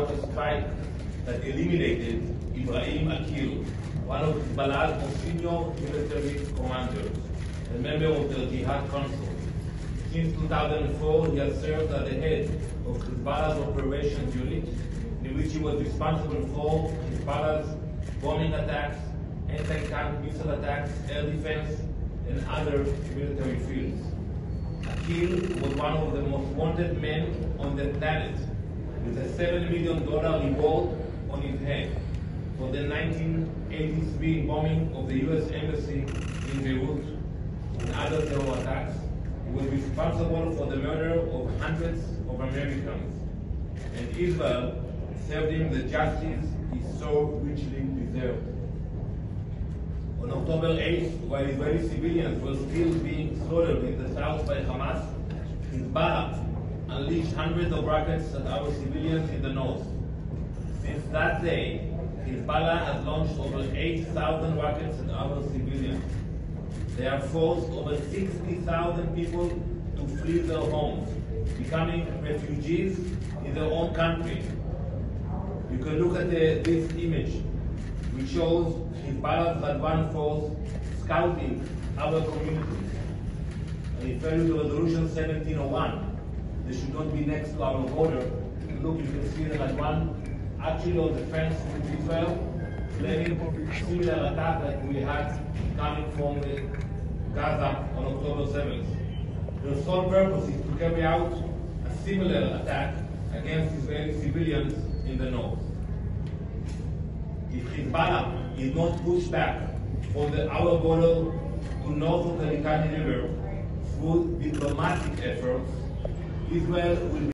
out a strike that eliminated Ibrahim Aqil, one of Hezbollah's most senior military commanders, a member of the Jihad Council. Since 2004, he has served as the head of Hezbollah's operations unit, in which he was responsible for Hezbollah's bombing attacks, anti-tank missile attacks, air defense, and other military fields. Aqil was one of the most wanted men on the planet, with a $7 million reward on his head for the 1983 bombing of the U.S. Embassy in Beirut and other terror attacks. He was responsible for the murder of hundreds of Americans, and Israel served him the justice he so richly deserved. On October 8th, while Israeli civilians were still being slaughtered in the south by Hamas, Hezbollah unleashed hundreds of rockets at our civilians in the north. Since that day, Hezbollah has launched over 8,000 rockets at our civilians. They have forced over 60,000 people to flee their homes, becoming refugees in their own country. You can look at this image, which shows Hezbollah's advanced force scouting our communities. I refer you to Resolution 1701. They should not be next to our border. Look, you can see that one actually on the fence with Israel, planning a similar attack like we had coming from Gaza on October 7th. Their sole purpose is to carry out a similar attack against Israeli civilians in the north. If Hezbollah is not pushed back from our border to north of the Litani River through diplomatic efforts, Israel will be